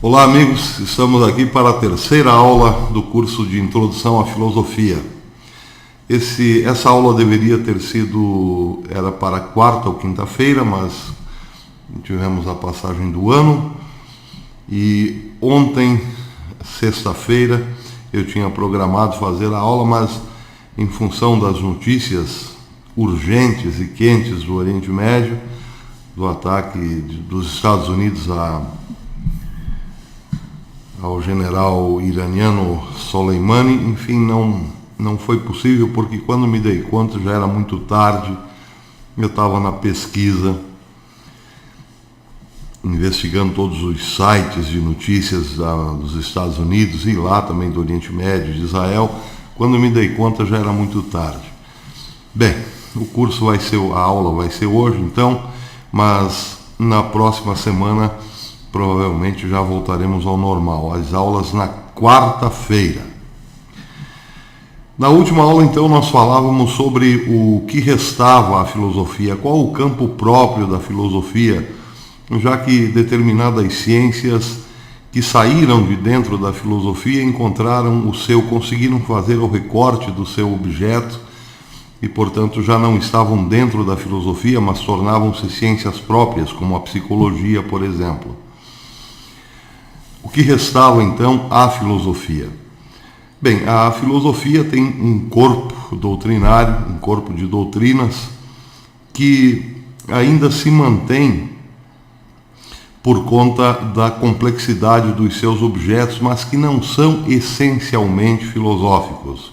Olá, amigos, estamos aqui para a terceira aula do curso de Introdução à Filosofia. Essa aula deveria ter sido, era para quarta ou quinta-feira, mas tivemos a passagem do ano e ontem, sexta-feira, eu tinha programado fazer a aula, mas em função das notícias urgentes e quentes do Oriente Médio, do ataque dos Estados Unidos ao general iraniano Soleimani, enfim, não foi possível, porque quando me dei conta já era muito tarde. Eu estava na pesquisa, investigando todos os sites de notícias dos Estados Unidos e lá também do Oriente Médio, de Israel. Quando me dei conta já era muito tarde. Bem, a aula vai ser hoje então, mas na próxima semana provavelmente já voltaremos ao normal, as aulas na quarta-feira. Na última aula, então, nós falávamos sobre o que restava à filosofia, qual o campo próprio da filosofia, já que determinadas ciências que saíram de dentro da filosofia conseguiram fazer o recorte do seu objeto e, portanto, já não estavam dentro da filosofia, mas tornavam-se ciências próprias, como a psicologia, por exemplo. O que restava, então, à filosofia? Bem, a filosofia tem um corpo doutrinário, um corpo de doutrinas que ainda se mantém por conta da complexidade dos seus objetos, mas que não são essencialmente filosóficos.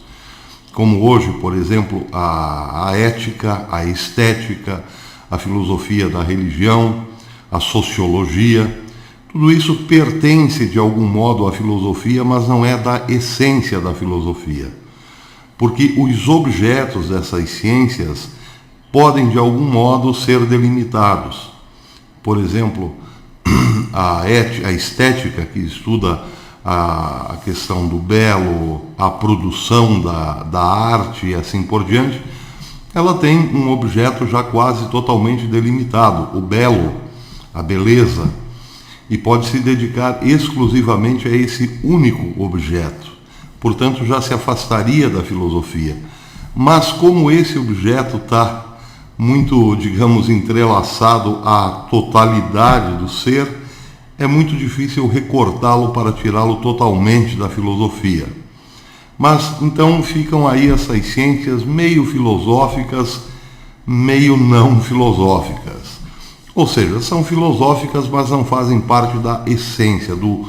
Como hoje, por exemplo, a ética, a estética, a filosofia da religião, a sociologia. Tudo isso pertence de algum modo à filosofia, mas não é da essência da filosofia. Porque os objetos dessas ciências podem de algum modo ser delimitados. Por exemplo, a estética, que estuda a questão do belo, a produção da arte e assim por diante, ela tem um objeto já quase totalmente delimitado, o belo, a beleza, e pode se dedicar exclusivamente a esse único objeto. Portanto, já se afastaria da filosofia. Mas como esse objeto está muito, digamos, entrelaçado à totalidade do ser, é muito difícil recortá-lo para tirá-lo totalmente da filosofia. Mas então ficam aí essas ciências meio filosóficas, meio não filosóficas. Ou seja, são filosóficas, mas não fazem parte da essência, o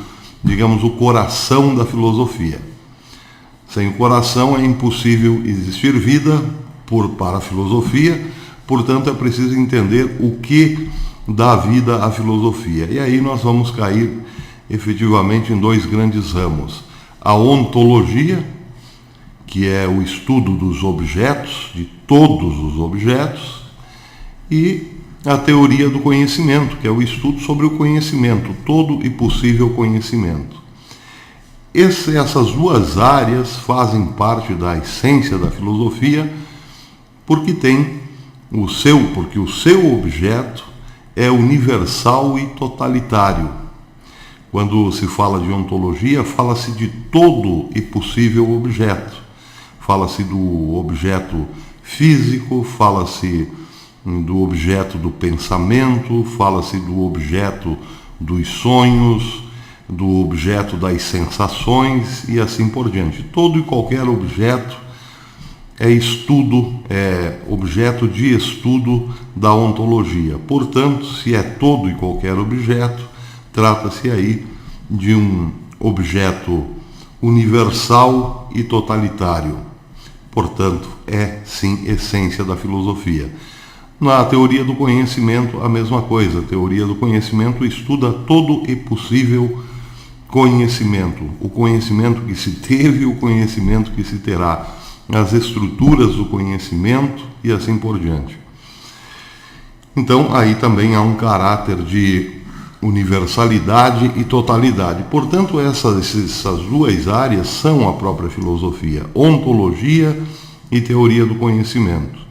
coração da filosofia. Sem o coração é impossível existir vida para a filosofia, portanto é preciso entender o que dá vida à filosofia. E aí nós vamos cair efetivamente em dois grandes ramos. A ontologia, que é o estudo dos objetos, de todos os objetos, e a teoria do conhecimento, que é o estudo sobre o conhecimento, todo e possível conhecimento. Essas duas áreas fazem parte da essência da filosofia, porque o seu objeto é universal e totalitário. Quando se fala de ontologia, fala-se de todo e possível objeto. Fala-se do objeto físico, fala-se do objeto do pensamento, fala-se do objeto dos sonhos, do objeto das sensações e assim por diante. Todo e qualquer objeto é objeto de estudo da ontologia. Portanto, se é todo e qualquer objeto, trata-se aí de um objeto universal e totalitário. Portanto, é sim essência da filosofia. Na teoria do conhecimento, a mesma coisa. A teoria do conhecimento estuda todo e possível conhecimento. O conhecimento que se teve e o conhecimento que se terá. As estruturas do conhecimento e assim por diante. Então, aí também há um caráter de universalidade e totalidade. Portanto, essas duas áreas são a própria filosofia, ontologia e teoria do conhecimento.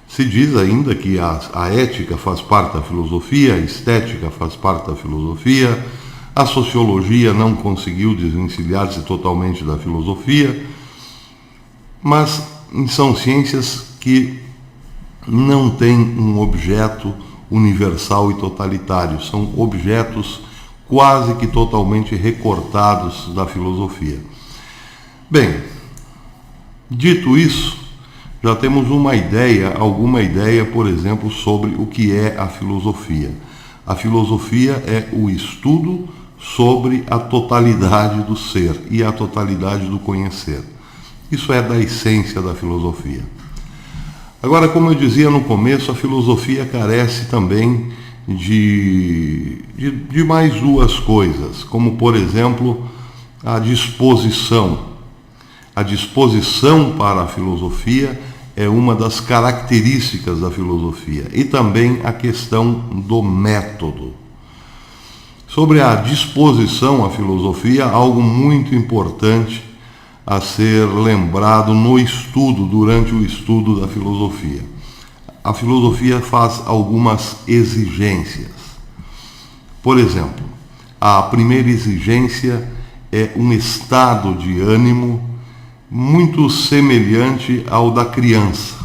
Se diz ainda que a ética faz parte da filosofia, a estética faz parte da filosofia, A sociologia não conseguiu desvencilhar-se totalmente da filosofia, mas são ciências que não têm um objeto universal e totalitário, são objetos quase que totalmente recortados da filosofia. Bem, dito isso, já temos alguma ideia, por exemplo, sobre o que é a filosofia. A filosofia é o estudo sobre a totalidade do ser e a totalidade do conhecer. Isso é da essência da filosofia. Agora, como eu dizia no começo, a filosofia carece também de mais duas coisas, como, por exemplo, a disposição. A disposição para a filosofia é uma das características da filosofia, e também a questão do método. Sobre a disposição à filosofia, algo muito importante a ser lembrado durante o estudo da filosofia. A filosofia faz algumas exigências. Por exemplo, a primeira exigência é um estado de ânimo muito semelhante ao da criança.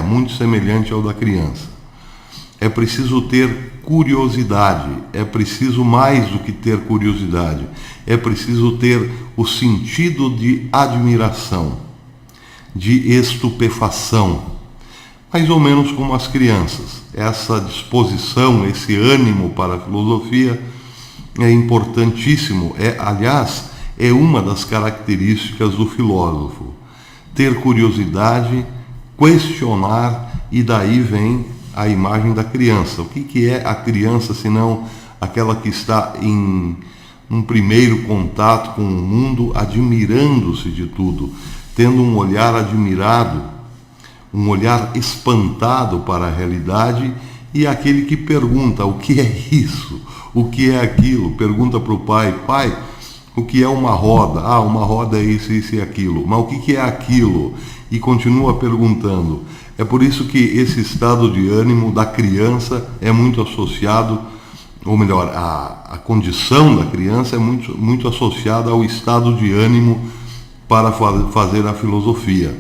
Muito semelhante ao da criança. É preciso ter curiosidade, é preciso mais do que ter curiosidade, é preciso ter o sentido de admiração, de estupefação, mais ou menos como as crianças. Essa disposição, esse ânimo para a filosofia é importantíssimo, aliás, é uma das características do filósofo. Ter curiosidade, questionar, e daí vem a imagem da criança. O que é a criança, senão aquela que está em um primeiro contato com o mundo, admirando-se de tudo, tendo um olhar admirado, um olhar espantado para a realidade, e aquele que pergunta: o que é isso? O que é aquilo? Pergunta para o pai: pai, o que é uma roda? Uma roda é isso, isso e aquilo. Mas o que é aquilo? E continua perguntando. É por isso que esse estado de ânimo da criança é muito associado, ou melhor, a condição da criança é muito associada ao estado de ânimo para fazer a filosofia.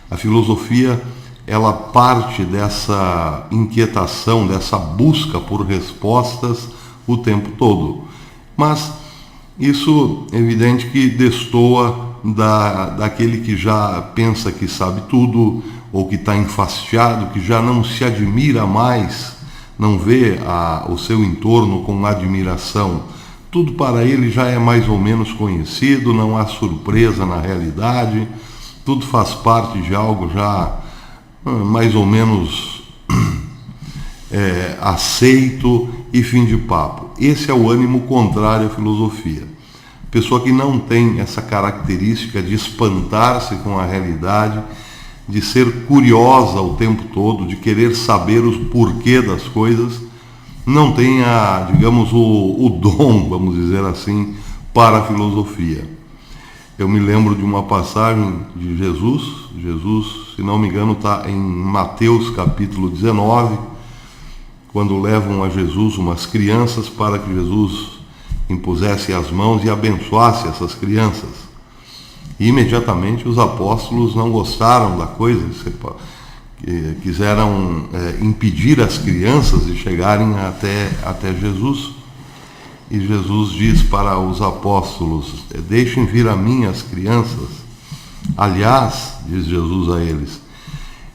A filosofia, ela parte dessa inquietação, dessa busca por respostas o tempo todo. Mas isso é evidente que destoa daquele que já pensa que sabe tudo, ou que está enfastiado, que já não se admira mais, não vê o seu entorno com admiração. Tudo para ele já é mais ou menos conhecido, não há surpresa na realidade, tudo faz parte de algo já mais ou menos aceito, e fim de papo. Esse é o ânimo contrário à filosofia. Pessoa que não tem essa característica de espantar-se com a realidade, de ser curiosa o tempo todo, de querer saber o porquê das coisas, não tem digamos, o dom, vamos dizer assim, para a filosofia. Eu me lembro de uma passagem de Jesus, se não me engano, está em Mateus capítulo 19, quando levam a Jesus umas crianças para que Jesus impusesse as mãos e abençoasse essas crianças. E imediatamente os apóstolos não gostaram da coisa, quiseram impedir as crianças de chegarem até Jesus. E Jesus diz para os apóstolos: deixem vir a mim as crianças. Aliás, diz Jesus a eles,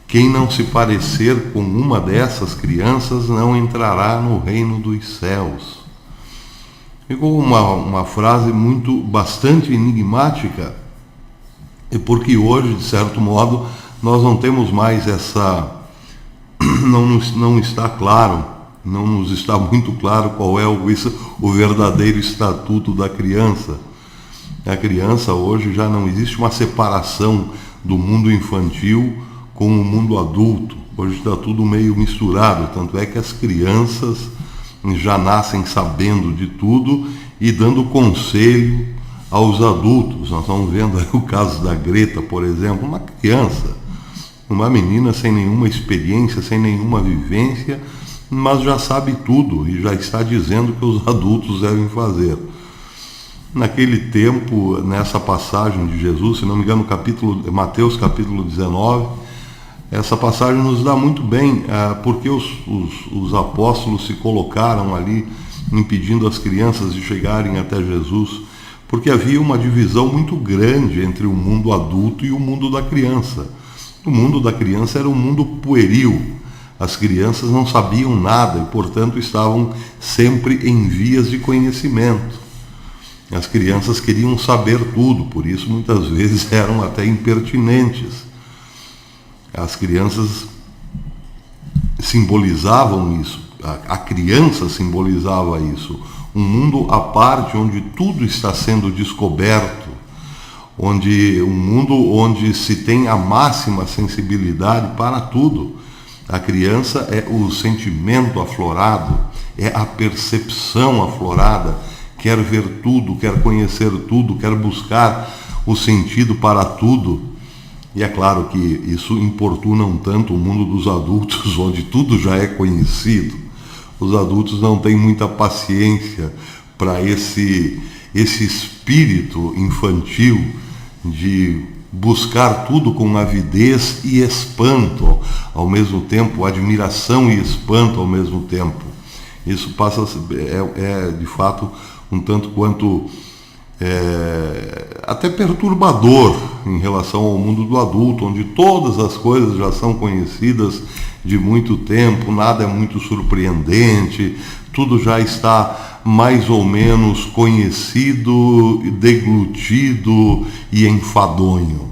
quem não se parecer com uma dessas crianças não entrará no reino dos céus. Ficou uma frase bastante enigmática, e porque hoje, de certo modo, nós não temos mais não está claro, não nos está muito claro qual é o verdadeiro estatuto da criança. A criança hoje já não existe uma separação do mundo infantil com o mundo adulto. Hoje está tudo meio misturado, tanto é que as crianças já nascem sabendo de tudo e dando conselho aos adultos. Nós estamos vendo aí o caso da Greta, por exemplo, uma criança, uma menina sem nenhuma experiência, sem nenhuma vivência, mas já sabe tudo e já está dizendo o que os adultos devem fazer. Naquele tempo, nessa passagem de Jesus, se não me engano, Mateus capítulo 19, essa passagem nos dá muito bem porque os apóstolos se colocaram ali impedindo as crianças de chegarem até Jesus, porque havia uma divisão muito grande entre o mundo adulto e o mundo da criança. O mundo da criança era um mundo pueril. As crianças não sabiam nada e, portanto, estavam sempre em vias de conhecimento. As crianças queriam saber tudo, por isso muitas vezes eram até impertinentes. As crianças simbolizavam isso, a criança simbolizava isso, um mundo à parte onde tudo está sendo descoberto, um mundo onde se tem a máxima sensibilidade para tudo. A criança é o sentimento aflorado, é a percepção aflorada, quer ver tudo, quer conhecer tudo, quer buscar o sentido para tudo. E é claro que isso importuna um tanto o mundo dos adultos, onde tudo já é conhecido. Os adultos não têm muita paciência para esse espírito infantil de buscar tudo com avidez e espanto ao mesmo tempo, admiração e espanto ao mesmo tempo. Isso passa de fato um tanto quanto até perturbador em relação ao mundo do adulto, onde todas as coisas já são conhecidas de muito tempo, nada é muito surpreendente, tudo já está mais ou menos conhecido, deglutido e enfadonho.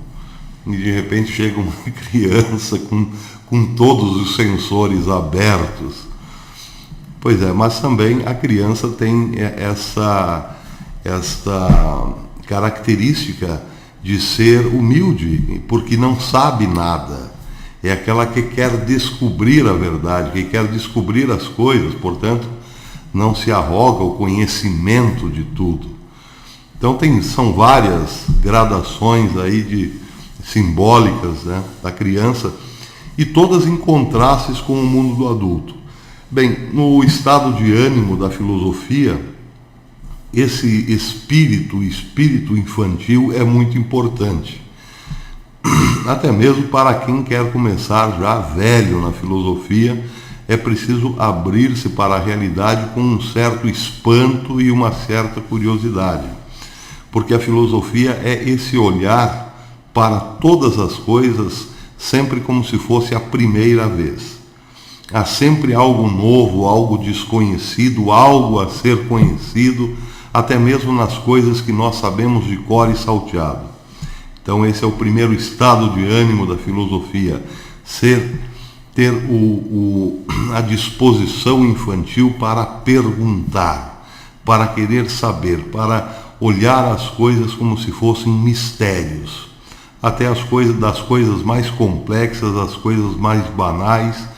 E de repente chega uma criança com todos os sensores abertos. Pois é, mas também a criança tem esta característica de ser humilde, porque não sabe nada. É aquela que quer descobrir a verdade, que quer descobrir as coisas, portanto, não se arroga o conhecimento de tudo. Então são várias gradações aí simbólicas, né, da criança, e todas em contrastes com o mundo do adulto. Bem, no estado de ânimo da filosofia, esse espírito infantil é muito importante. Até mesmo para quem quer começar já velho na filosofia, é preciso abrir-se para a realidade com um certo espanto e uma certa curiosidade. Porque a filosofia é esse olhar para todas as coisas sempre como se fosse a primeira vez. Há sempre algo novo, algo desconhecido, algo a ser conhecido, até mesmo nas coisas que nós sabemos de cor e salteado. Então esse é o primeiro estado de ânimo da filosofia, ter a disposição infantil para perguntar, para querer saber, para olhar as coisas como se fossem mistérios, até das coisas mais complexas, as coisas mais banais.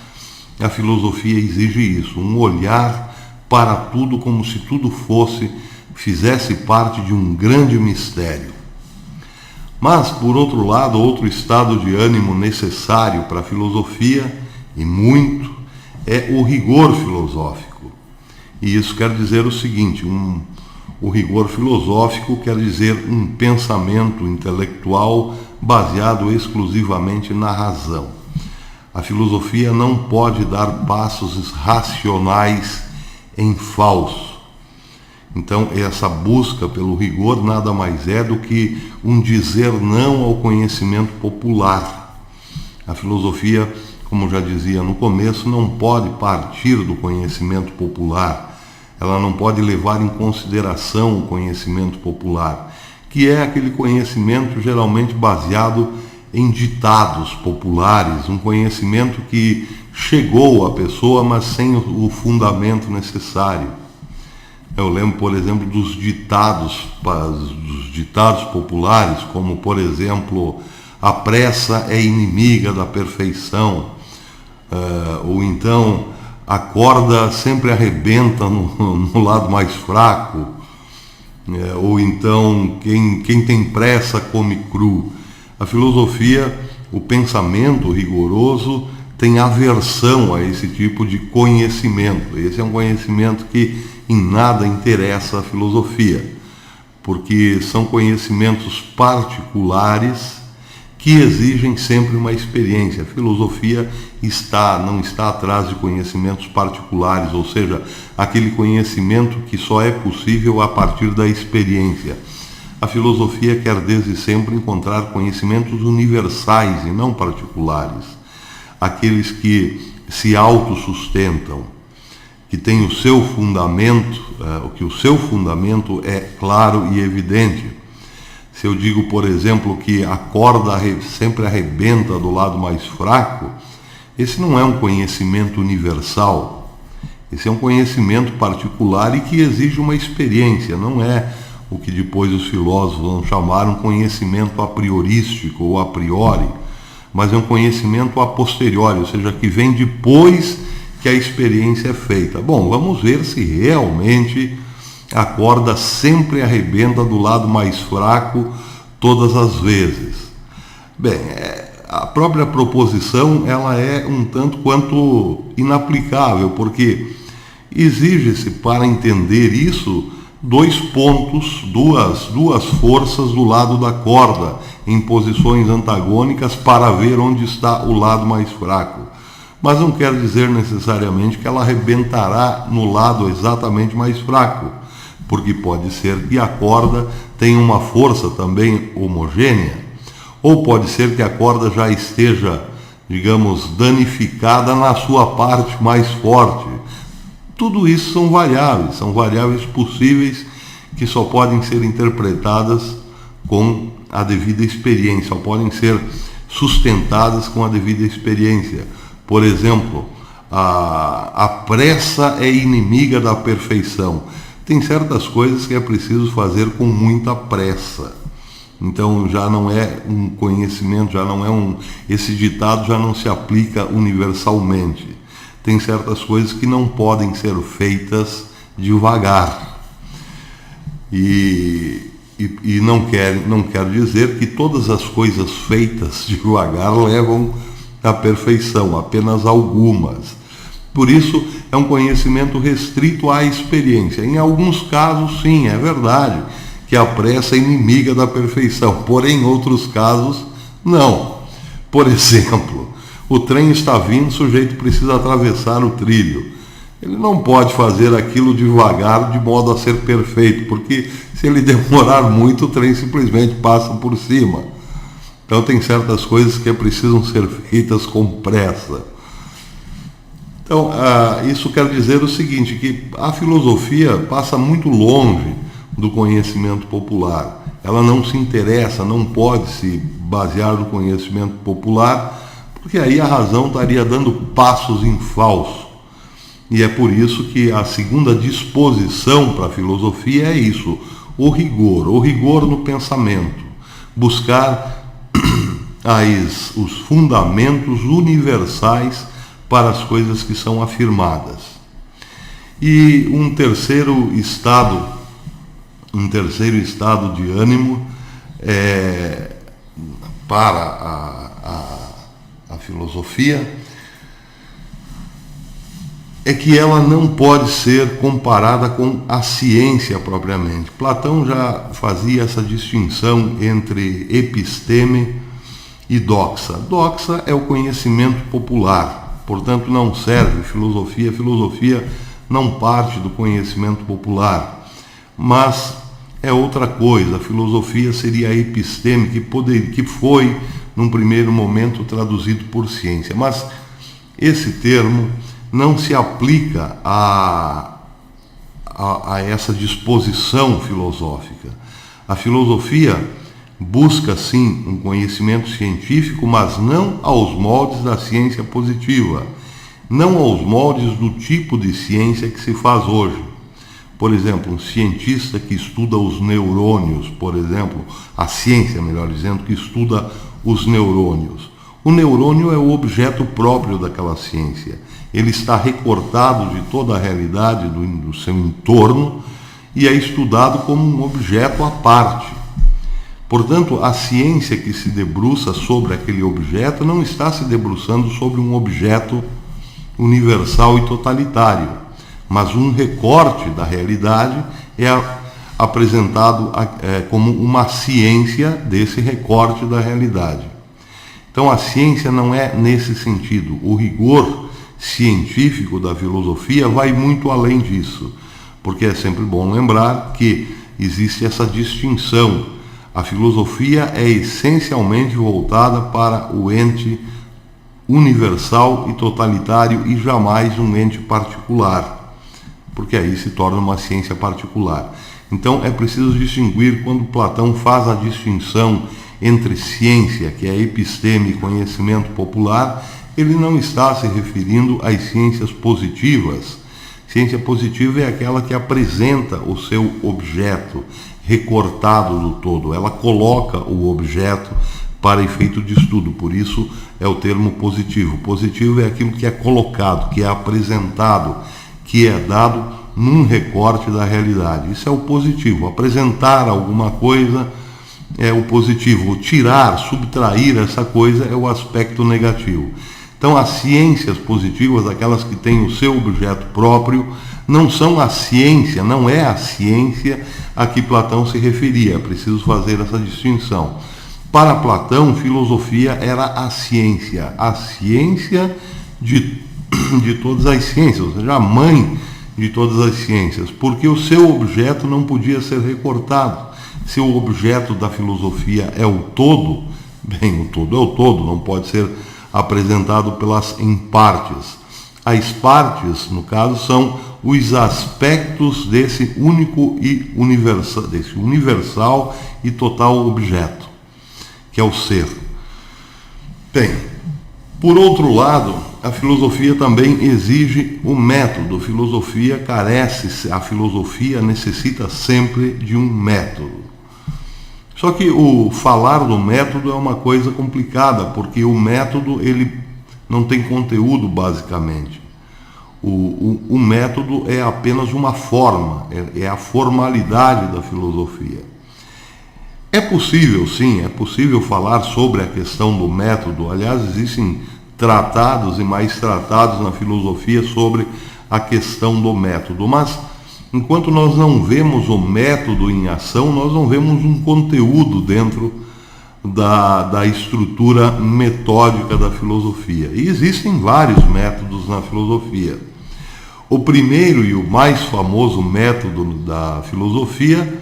A filosofia exige isso, um olhar para tudo como se tudo fizesse parte de um grande mistério. Mas, por outro lado, outro estado de ânimo necessário para a filosofia, e muito, é o rigor filosófico. E isso quer dizer o seguinte, o rigor filosófico quer dizer um pensamento intelectual baseado exclusivamente na razão. A filosofia não pode dar passos racionais em falso. Então, essa busca pelo rigor nada mais é do que um dizer não ao conhecimento popular. A filosofia, como já dizia no começo, não pode partir do conhecimento popular. Ela não pode levar em consideração o conhecimento popular, que é aquele conhecimento geralmente baseado em ditados populares, um conhecimento que chegou à pessoa, mas sem o fundamento necessário. Eu lembro, por exemplo, dos ditados populares, como, por exemplo, a pressa é inimiga da perfeição, ou então a corda sempre arrebenta no lado mais fraco, ou então quem tem pressa come cru. A filosofia, o pensamento rigoroso, tem aversão a esse tipo de conhecimento. Esse é um conhecimento que em nada interessa a filosofia, porque são conhecimentos particulares que exigem sempre uma experiência. A filosofia não está atrás de conhecimentos particulares, ou seja, aquele conhecimento que só é possível a partir da experiência. A filosofia quer desde sempre encontrar conhecimentos universais e não particulares, aqueles que se autossustentam, que têm o seu fundamento, que o seu fundamento é claro e evidente. Se eu digo, por exemplo, que a corda sempre arrebenta do lado mais fraco, esse não é um conhecimento universal. Esse é um conhecimento particular e que exige uma experiência, não é o que depois os filósofos vão chamar um conhecimento a priorístico ou a priori, mas é um conhecimento a posteriori, ou seja, que vem depois que a experiência é feita. Bom, vamos ver se realmente a corda sempre arrebenta do lado mais fraco todas as vezes. Bem, a própria proposição ela é um tanto quanto inaplicável, porque exige-se para entender isso dois pontos, duas forças do lado da corda, em posições antagônicas para ver onde está o lado mais fraco. Mas não quer dizer necessariamente que ela arrebentará no lado exatamente mais fraco, porque pode ser que a corda tenha uma força também homogênea, ou pode ser que a corda já esteja, digamos, danificada na sua parte mais forte. Tudo isso são variáveis possíveis que só podem ser interpretadas com a devida experiência, só podem ser sustentadas com a devida experiência. Por exemplo, a pressa é inimiga da perfeição. Tem certas coisas que é preciso fazer com muita pressa. Então já não é um conhecimento, esse ditado já não se aplica universalmente. Tem certas coisas que não podem ser feitas devagar. E não quer dizer que todas as coisas feitas devagar levam à perfeição, apenas algumas. Por isso, é um conhecimento restrito à experiência. Em alguns casos, sim, é verdade que a pressa é inimiga da perfeição, porém, em outros casos, não. Por exemplo, o trem está vindo, o sujeito precisa atravessar o trilho. Ele não pode fazer aquilo devagar de modo a ser perfeito, porque se ele demorar muito, o trem simplesmente passa por cima. Então tem certas coisas que precisam ser feitas com pressa. Então, isso quer dizer o seguinte, que a filosofia passa muito longe do conhecimento popular. Ela não se interessa, não pode se basear no conhecimento popular, porque aí a razão estaria dando passos em falso. E é por isso que a segunda disposição para a filosofia é isso, o rigor no pensamento, buscar os fundamentos universais para as coisas que são afirmadas. E um terceiro estado de ânimo para a filosofia é que ela não pode ser comparada com a ciência propriamente. Platão já fazia essa distinção entre episteme e doxa. Doxa é o conhecimento popular, portanto não serve filosofia. Filosofia não parte do conhecimento popular, mas é outra coisa. A filosofia seria a episteme, que foi, num primeiro momento, traduzido por ciência. Mas esse termo não se aplica a essa disposição filosófica. A filosofia busca, sim, um conhecimento científico, mas não aos moldes da ciência positiva, não aos moldes do tipo de ciência que se faz hoje. Por exemplo, um cientista que estuda os neurônios, por exemplo, a ciência, melhor dizendo, que estuda os neurônios. O neurônio é o objeto próprio daquela ciência. Ele está recortado de toda a realidade do seu entorno e é estudado como um objeto à parte. Portanto, a ciência que se debruça sobre aquele objeto não está se debruçando sobre um objeto universal e totalitário, mas um recorte da realidade é apresentado como uma ciência desse recorte da realidade. Então a ciência não é nesse sentido. O rigor científico da filosofia vai muito além disso, porque é sempre bom lembrar que existe essa distinção. A filosofia é essencialmente voltada para o ente universal e totalitário e jamais um ente particular, porque aí se torna uma ciência particular. Então é preciso distinguir quando Platão faz a distinção entre ciência, que é episteme e conhecimento popular, ele não está se referindo às ciências positivas. Ciência positiva é aquela que apresenta o seu objeto recortado do todo, ela coloca o objeto para efeito de estudo, por isso é o termo positivo. Positivo é aquilo que é colocado, que é apresentado, que é dado num recorte da realidade. Isso é o positivo. Apresentar alguma coisa é o positivo. O tirar, subtrair essa coisa é o aspecto negativo. Então as ciências positivas, aquelas que têm o seu objeto próprio, não são a ciência, não é a ciência a que Platão se referia. É preciso fazer essa distinção. Para Platão, filosofia era a ciência de todas as ciências, ou seja, a mãe de todas as ciências, porque o seu objeto não podia ser recortado. Se o objeto da filosofia é o todo, bem, o todo é o todo, não pode ser apresentado em partes. As partes, no caso, são os aspectos desse único e universal e total objeto, que é o ser. Bem, por outro lado, a filosofia também exige o método. A filosofia necessita sempre de um método. Só que o falar do método é uma coisa complicada, porque o método ele não tem conteúdo basicamente. O método é apenas uma forma, é a formalidade da filosofia. É possível, sim, é possível falar sobre a questão do método. Aliás, existem tratados e mais tratados na filosofia sobre a questão do método, mas enquanto nós não vemos o método em ação, nós não vemos um conteúdo dentro da estrutura metódica da filosofia. E existem vários métodos na filosofia. O primeiro e o mais famoso método da filosofia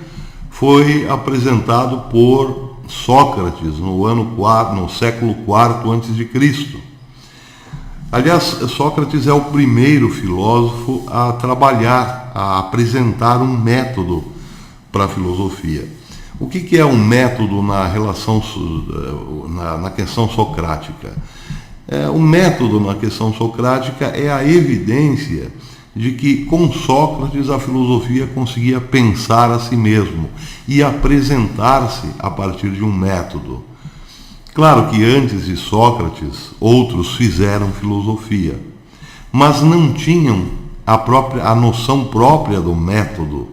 foi apresentado por Sócrates no século IV a.C. Aliás, Sócrates é o primeiro filósofo a trabalhar, a apresentar um método para a filosofia. O que é um método na questão socrática? O método na questão socrática é a evidência de que com Sócrates a filosofia conseguia pensar a si mesmo e apresentar-se a partir de um método. Claro que antes de Sócrates, outros fizeram filosofia, mas não tinham a noção própria do método,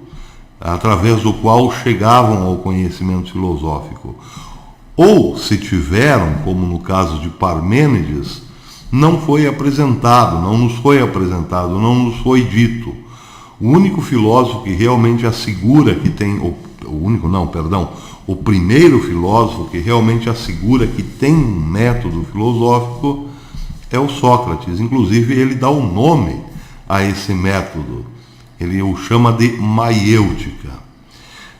através do qual chegavam ao conhecimento filosófico. Ou, se tiveram, como no caso de Parmênides, não foi apresentado, não nos foi dito. O único filósofo que realmente assegura que tem, o primeiro filósofo que realmente assegura que tem um método filosófico é o Sócrates. Inclusive, ele dá o nome a esse método. Ele o chama de maiêutica.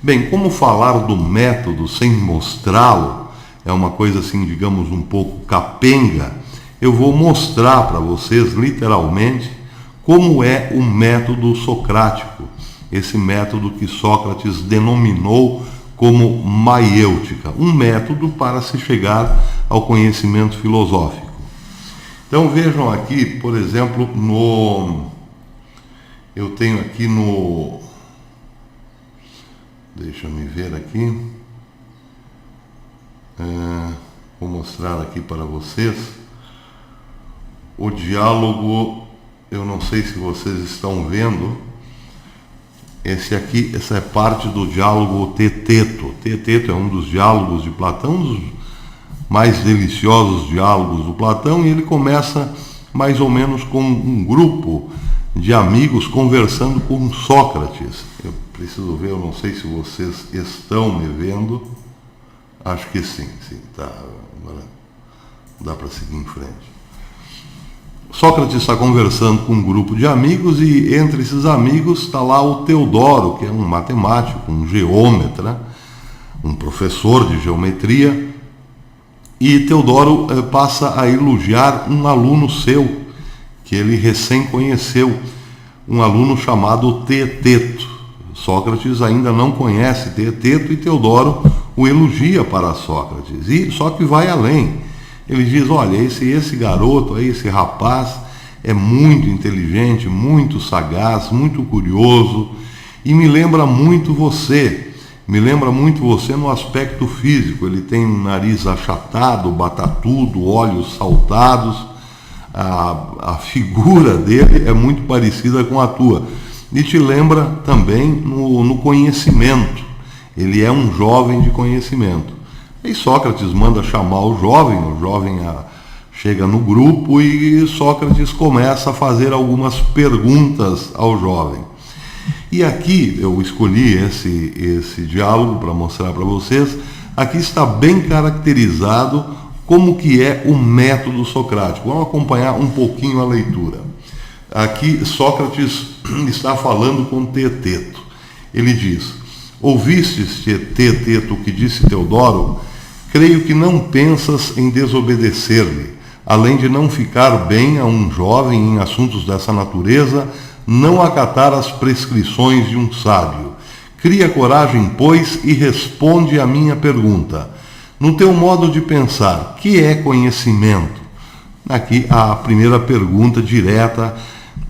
Bem, como falar do método sem mostrá-lo é uma coisa assim, digamos, um pouco capenga, eu vou mostrar para vocês, literalmente, como é o método socrático, esse método que Sócrates denominou como maiêutica, um método para se chegar ao conhecimento filosófico. Então vejam aqui, por exemplo, eu tenho aqui deixa eu me ver aqui, vou mostrar aqui para vocês o diálogo, eu não sei se vocês estão vendo, Essa é parte do diálogo Teteto. Teteto é um dos diálogos de Platão, um dos mais deliciosos diálogos do Platão, e ele começa mais ou menos com um grupo de amigos conversando com Sócrates. Eu preciso ver, eu não sei se vocês estão me vendo. Acho que sim, tá. Agora dá para seguir em frente. Sócrates está conversando com um grupo de amigos e entre esses amigos está lá o Teodoro, que é um matemático, um geômetra, um professor de geometria, e Teodoro passa a elogiar um aluno seu, que ele recém conheceu, um aluno chamado Teeteto. Sócrates ainda não conhece Teeteto e Teodoro o elogia para Sócrates, e só que vai além. Ele diz, olha, esse garoto aí, esse rapaz, é muito inteligente, muito sagaz, muito curioso, e me lembra muito você no aspecto físico. Ele tem um nariz achatado, batatudo, olhos saltados, a figura dele é muito parecida com a tua, e te lembra também no conhecimento, ele é um jovem de conhecimento. E Sócrates manda chamar o jovem chega no grupo e Sócrates começa a fazer algumas perguntas ao jovem. E aqui eu escolhi esse diálogo para mostrar para vocês. Aqui está bem caracterizado como que é o método socrático. Vamos acompanhar um pouquinho a leitura. Aqui Sócrates está falando com Teeteto. Ele diz, ouvistes, Teeteto, o que disse Teodoro? Creio que não pensas em desobedecer-me, além de não ficar bem a um jovem em assuntos dessa natureza, não acatar as prescrições de um sábio. Cria coragem, pois, e responde à minha pergunta. No teu modo de pensar, que é conhecimento? Aqui a primeira pergunta direta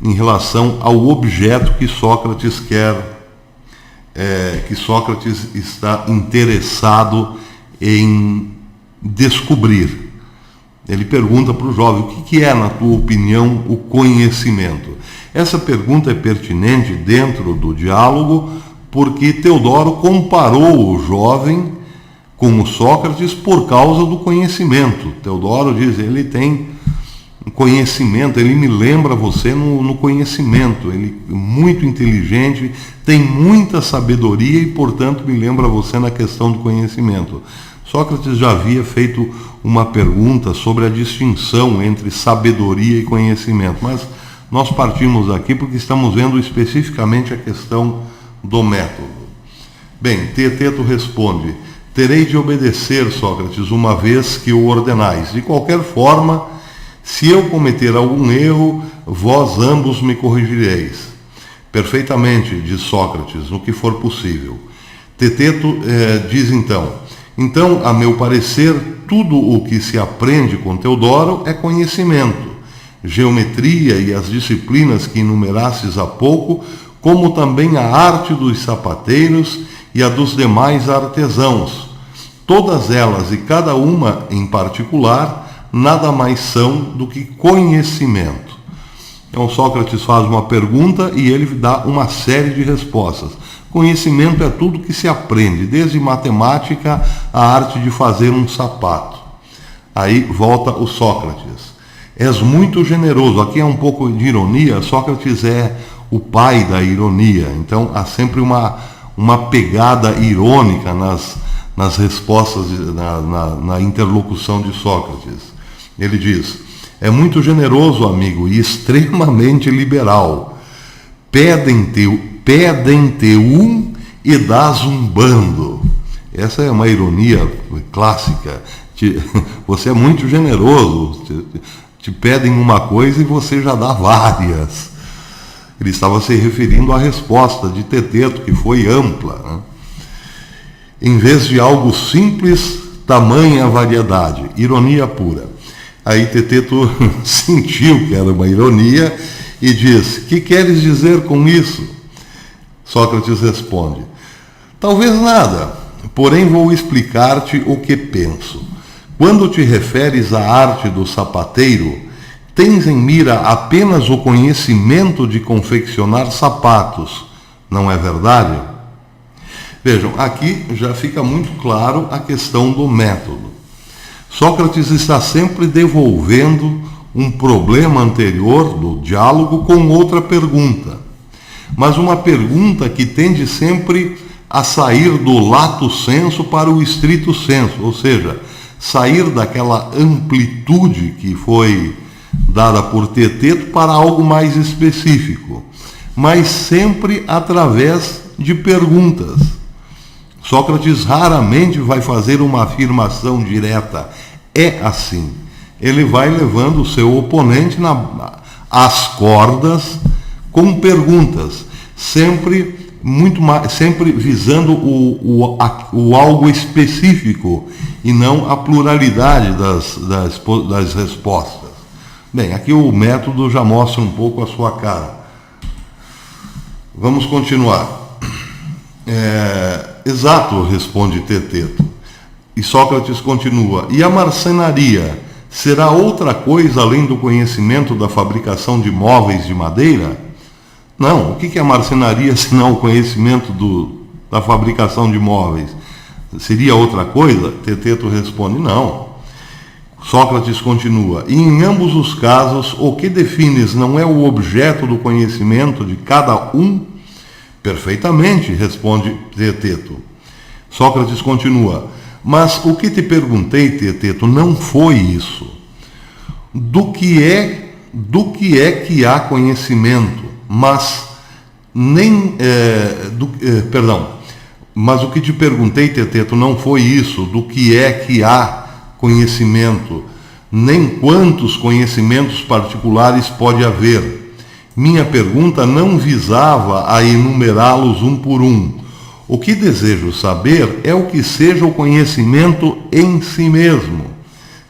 em relação ao objeto que Sócrates que Sócrates está interessado em descobrir. Ele pergunta para o jovem, o que é, na tua opinião, o conhecimento? Essa pergunta é pertinente dentro do diálogo, porque Teodoro comparou o jovem com o Sócrates por causa do conhecimento. Teodoro diz, ele tem conhecimento, ele me lembra você no conhecimento, ele é muito inteligente, tem muita sabedoria e, portanto, me lembra você na questão do conhecimento. Sócrates já havia feito uma pergunta sobre a distinção entre sabedoria e conhecimento, mas nós partimos aqui porque estamos vendo especificamente a questão do método. Bem, Teeteto responde, terei de obedecer, Sócrates, uma vez que o ordenais. De qualquer forma, se eu cometer algum erro, vós ambos me corrigireis. Perfeitamente, diz Sócrates, no que for possível. Teeteto diz então, a meu parecer, tudo o que se aprende com Teodoro é conhecimento. Geometria e as disciplinas que enumerastes há pouco, como também a arte dos sapateiros e a dos demais artesãos. Todas elas e cada uma em particular, nada mais são do que conhecimento. Então Sócrates faz uma pergunta e ele dá uma série de respostas. Conhecimento é tudo que se aprende, desde matemática à arte de fazer um sapato. Aí volta o Sócrates. És muito generoso. Aqui é um pouco de ironia. Sócrates é o pai da ironia. Então há sempre uma pegada irônica nas respostas, na interlocução de Sócrates. Ele diz, é muito generoso, amigo, e extremamente liberal. Pedem-te e dás um bando. Essa é uma ironia clássica. Você é muito generoso, te pedem uma coisa e você já dá várias. Ele estava se referindo à resposta de Teeteto, que foi ampla, né? Em vez de algo simples, tamanha variedade. Ironia pura. Aí Teeteto sentiu que era uma ironia e diz, que queres dizer com isso? Sócrates responde, talvez nada, porém vou explicar-te o que penso. Quando te referes à arte do sapateiro, tens em mira apenas o conhecimento de confeccionar sapatos, Não é verdade? Vejam, aqui já fica muito claro a questão do método. Sócrates está sempre devolvendo um problema anterior do diálogo com outra pergunta. Mas uma pergunta que tende sempre a sair do lato sensu para o stricto sensu, ou seja, sair daquela amplitude que foi dada por Teeteto para algo mais específico, mas sempre através de perguntas. Sócrates raramente vai fazer uma afirmação direta. É assim. Ele vai levando o seu oponente às cordas com perguntas, sempre visando o algo específico e não a pluralidade das respostas. Bem, aqui o método já mostra um pouco a sua cara. Vamos continuar. Exato, responde Teeteto. E Sócrates continua: e a marcenaria será outra coisa além do conhecimento da fabricação de móveis de madeira? Não, o que é a marcenaria senão o conhecimento da fabricação de móveis? Seria outra coisa? Teeteto responde: não. Sócrates continua: e em ambos os casos, o que defines não é o objeto do conhecimento de cada um? Perfeitamente, responde Teeteto. Sócrates continua: mas o que te perguntei, Teeteto, não foi isso. Do que é que há conhecimento, mas mas o que te perguntei, Teeteto, não foi isso, do que é que há conhecimento, nem quantos conhecimentos particulares pode haver. Minha pergunta não visava a enumerá-los um por um. O que desejo saber é o que seja o conhecimento em si mesmo.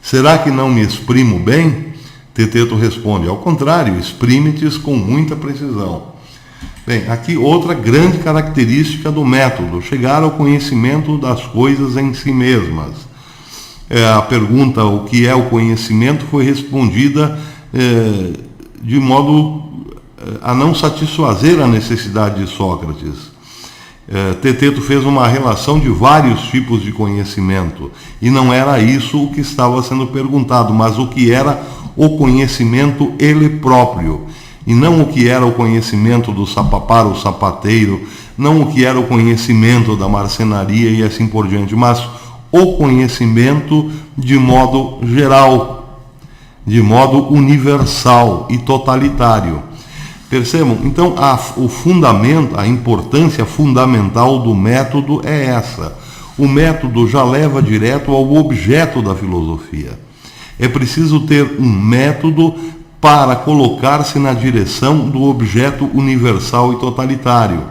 Será que não me exprimo bem? Teeteto responde: ao contrário, exprime-te com muita precisão. Bem, aqui outra grande característica do método: chegar ao conhecimento das coisas em si mesmas. A pergunta, o que é o conhecimento, foi respondida de modo a não satisfazer a necessidade de Sócrates. Teeteto fez uma relação de vários tipos de conhecimento, e não era isso o que estava sendo perguntado, mas o que era o conhecimento ele próprio, e não o que era o conhecimento do sapaparo, o sapateiro, não o que era o conhecimento da marcenaria e assim por diante, mas o conhecimento de modo geral, de modo universal e totalitário. Percebam? Então, a importância fundamental do método é essa. O método já leva direto ao objeto da filosofia. É preciso ter um método para colocar-se na direção do objeto universal e totalitário.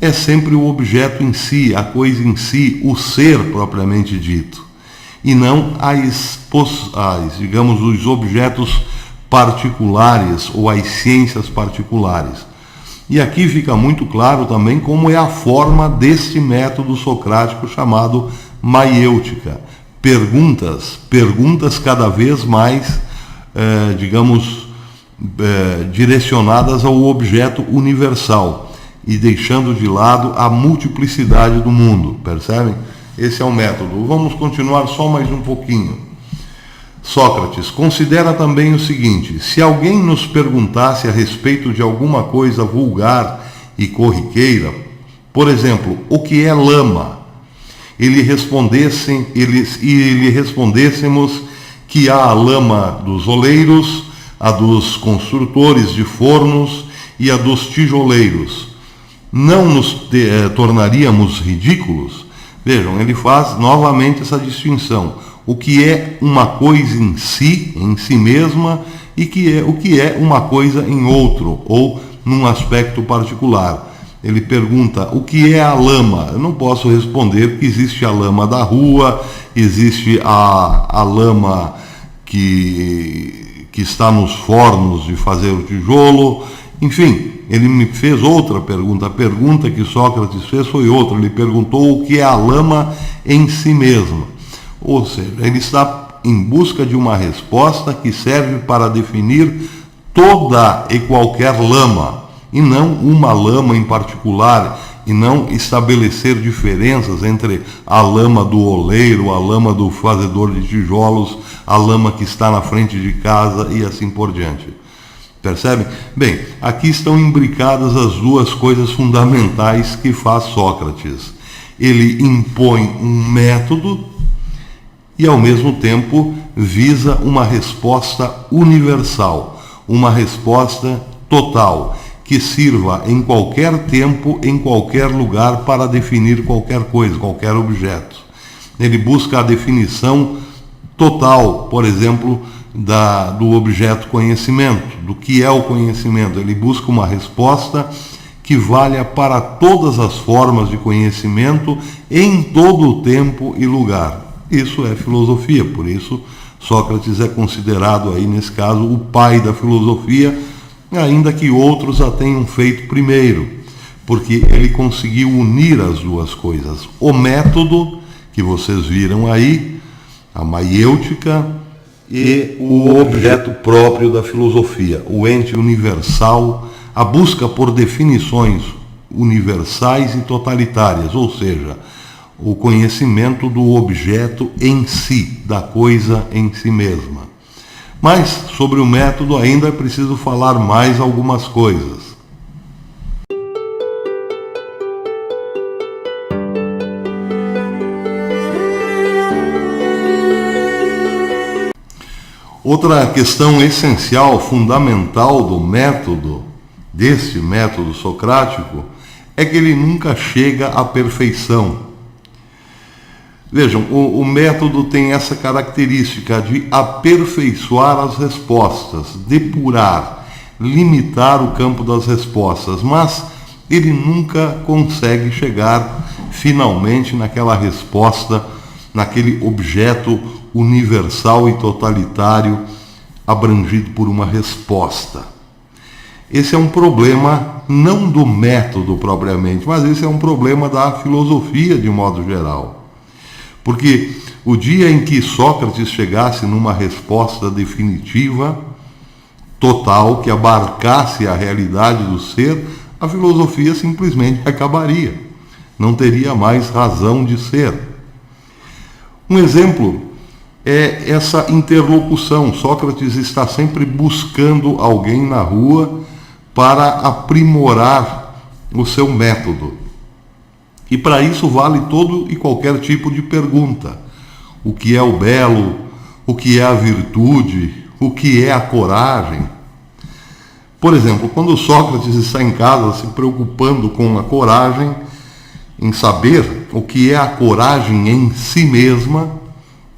É sempre o objeto em si, a coisa em si, o ser propriamente dito, e não digamos, os objetos particulares ou as ciências particulares. E aqui fica muito claro também como é a forma deste método socrático chamado maiêutica. Perguntas cada vez mais, direcionadas ao objeto universal e deixando de lado a multiplicidade do mundo, percebem? Esse é o método. Vamos continuar só mais um pouquinho. Sócrates considera também o seguinte: se alguém nos perguntasse a respeito de alguma coisa vulgar e corriqueira, por exemplo, o que é lama, e lhe respondêssemos que há a lama dos oleiros, a dos construtores de fornos e a dos tijoleiros, não nos tornaríamos ridículos? Vejam, ele faz novamente essa distinção. O que é uma coisa em si mesma, e o que é uma coisa em outro, ou num aspecto particular. Ele pergunta: o que é a lama? Eu não posso responder que existe a lama da rua, existe a lama que está nos fornos de fazer o tijolo. Enfim, ele me fez outra pergunta. A pergunta que Sócrates fez foi outra. Ele perguntou o que é a lama em si mesma. Ou seja, ele está em busca de uma resposta que serve para definir toda e qualquer lama, e não uma lama em particular, e não estabelecer diferenças entre a lama do oleiro, a lama do fazedor de tijolos, a lama que está na frente de casa e assim por diante. Percebem? Bem, aqui estão imbricadas as duas coisas fundamentais que faz Sócrates. Ele impõe um método e, ao mesmo tempo, visa uma resposta universal, uma resposta total, que sirva em qualquer tempo, em qualquer lugar, para definir qualquer coisa, qualquer objeto. Ele busca a definição total, por exemplo, do objeto conhecimento, do que é o conhecimento. Ele busca uma resposta que valha para todas as formas de conhecimento, em todo o tempo e lugar. Isso é filosofia, por isso Sócrates é considerado aí, nesse caso, o pai da filosofia, ainda que outros a tenham feito primeiro, porque ele conseguiu unir as duas coisas. O método, que vocês viram aí, a maiêutica, e o objeto próprio da filosofia, o ente universal, a busca por definições universais e totalitárias, ou seja, o conhecimento do objeto em si, da coisa em si mesma. Mas, sobre o método, ainda é preciso falar mais algumas coisas. Outra questão essencial, fundamental do método, deste método socrático, é que ele nunca chega à perfeição. Vejam, o método tem essa característica de aperfeiçoar as respostas, depurar, limitar o campo das respostas, mas ele nunca consegue chegar finalmente naquela resposta, naquele objeto universal e totalitário abrangido por uma resposta. Esse é um problema não do método propriamente, mas esse é um problema da filosofia de modo geral. Porque o dia em que Sócrates chegasse numa resposta definitiva, total, que abarcasse a realidade do ser, a filosofia simplesmente acabaria. Não teria mais razão de ser. Um exemplo é essa interlocução. Sócrates está sempre buscando alguém na rua para aprimorar o seu método. E para isso vale todo e qualquer tipo de pergunta. O que é o belo? O que é a virtude? O que é a coragem? Por exemplo, quando Sócrates está em casa se preocupando com a coragem, em saber o que é a coragem em si mesma,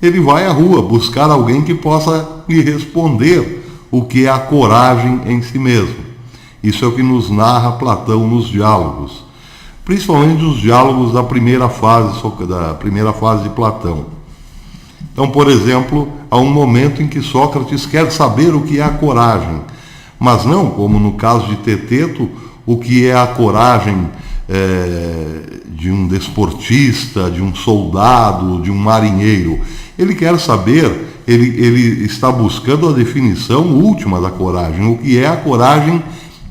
ele vai à rua buscar alguém que possa lhe responder o que é a coragem em si mesmo. Isso é o que nos narra Platão nos diálogos. Principalmente os diálogos da primeira fase de Platão. Então, por exemplo, há um momento em que Sócrates quer saber o que é a coragem, mas não, como no caso de Teteto, o que é a coragem de um desportista, de um soldado, de um marinheiro. Ele quer saber, ele está buscando a definição última da coragem, o que é a coragem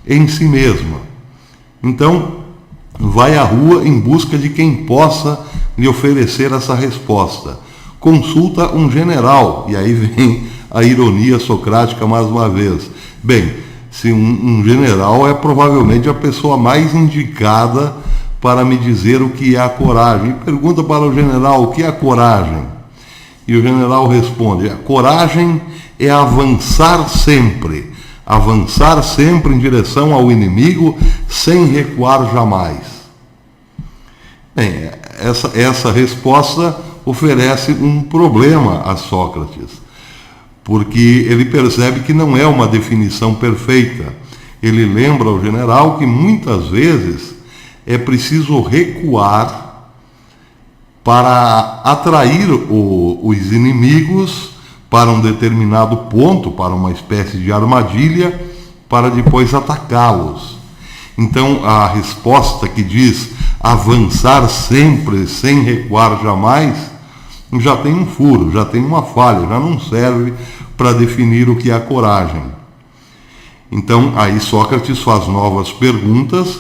em si mesma. Então, vai à rua em busca de quem possa lhe oferecer essa resposta. Consulta um general, e aí vem a ironia socrática mais uma vez. Bem, se um general é provavelmente a pessoa mais indicada para me dizer o que é a coragem. E pergunta para o general o que é a coragem. E o general responde: a coragem é avançar sempre em direção ao inimigo, sem recuar jamais. Bem, essa resposta oferece um problema a Sócrates, porque ele percebe que não é uma definição perfeita. Ele lembra ao general que muitas vezes é preciso recuar para atrair os inimigos para um determinado ponto, para uma espécie de armadilha, para depois atacá-los. Então, a resposta que diz avançar sempre, sem recuar jamais, já tem um furo, já tem uma falha, já não serve para definir o que é a coragem. Então, aí Sócrates faz novas perguntas,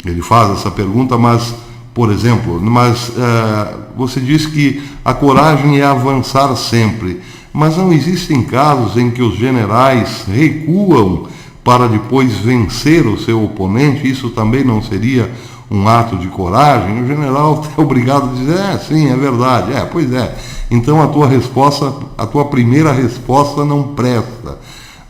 ele faz essa pergunta, mas, por exemplo, você diz que a coragem é avançar sempre, mas não existem casos em que os generais recuam para depois vencer o seu oponente? Isso também não seria um ato de coragem? O general é obrigado a dizer, sim, é verdade, pois é. Então a tua primeira resposta não presta.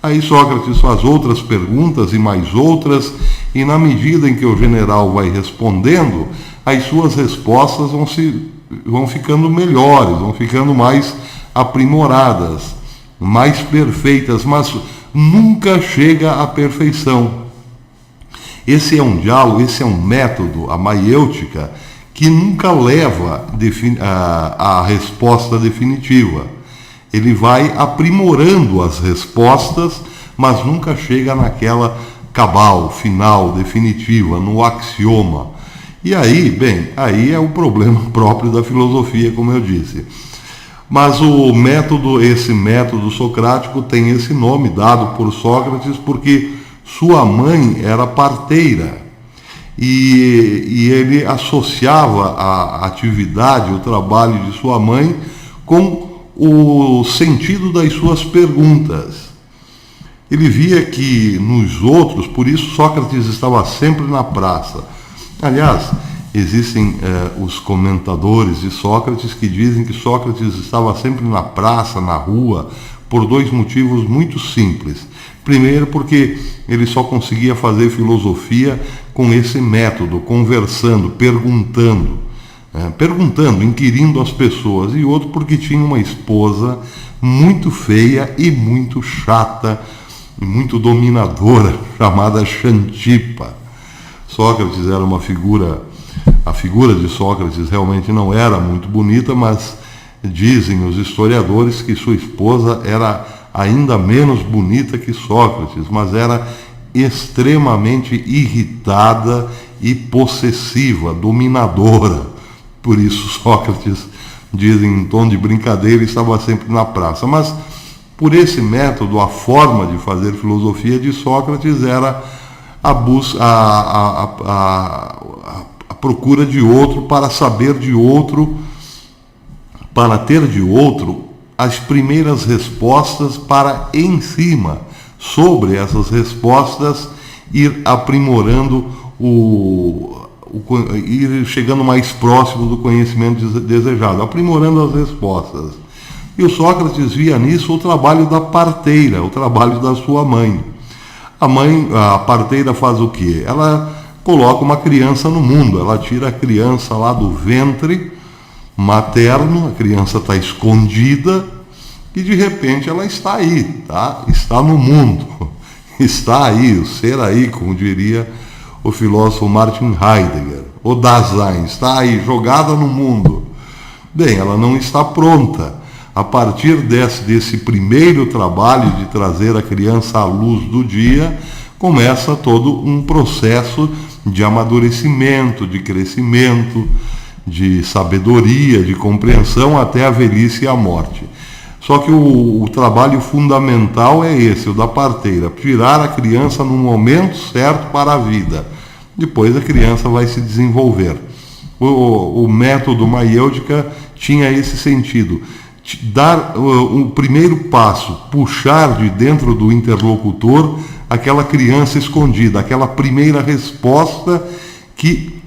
Aí Sócrates faz outras perguntas e mais outras, e na medida em que o general vai respondendo, as suas respostas vão ficando melhores, vão ficando mais aprimoradas, mais perfeitas, mas nunca chega à perfeição. Esse é um diálogo, esse é um método, a maiêutica, que nunca leva a resposta definitiva. Ele vai aprimorando as respostas, mas nunca chega naquela cabal, final, definitiva, no axioma. E aí, aí é o problema próprio da filosofia, como eu disse. Mas esse método socrático tem esse nome dado por Sócrates porque sua mãe era parteira. E ele associava a atividade, o trabalho de sua mãe com o sentido das suas perguntas. Ele via que nos outros, por isso Sócrates estava sempre na praça. Aliás, existem os comentadores de Sócrates que dizem que Sócrates estava sempre na praça, na rua, por dois motivos muito simples. Primeiro, porque ele só conseguia fazer filosofia com esse método, conversando, perguntando, inquirindo as pessoas. E outro, porque tinha uma esposa muito feia e muito chata, e muito dominadora, chamada Xantipa. Sócrates era a figura de Sócrates realmente não era muito bonita, mas dizem os historiadores que sua esposa era ainda menos bonita que Sócrates, mas era extremamente irritada e possessiva, dominadora. Por isso Sócrates, dizem em tom de brincadeira, estava sempre na praça. Mas por esse método, a forma de fazer filosofia de Sócrates era a procura de outro, para saber de outro, para ter de outro as primeiras respostas, para em cima, sobre essas respostas, ir aprimorando ir chegando mais próximo do conhecimento desejado, aprimorando as respostas. E o Sócrates via nisso o trabalho da parteira, o trabalho da sua mãe. A parteira faz o quê? Ela coloca uma criança no mundo, ela tira a criança lá do ventre materno, a criança está escondida e de repente ela está aí, tá? Está no mundo, está aí, o ser aí, como diria o filósofo Martin Heidegger, o Dasein, está aí, jogada no mundo. Bem, ela não está pronta. A partir desse primeiro trabalho de trazer a criança à luz do dia, começa todo um processo de amadurecimento, de crescimento, de sabedoria, de compreensão até a velhice e a morte. Só que o trabalho fundamental é esse, o da parteira, tirar a criança no momento certo para a vida. Depois a criança vai se desenvolver. O método maiêutica tinha esse sentido, dar o primeiro passo, puxar de dentro do interlocutor aquela criança escondida, aquela primeira resposta que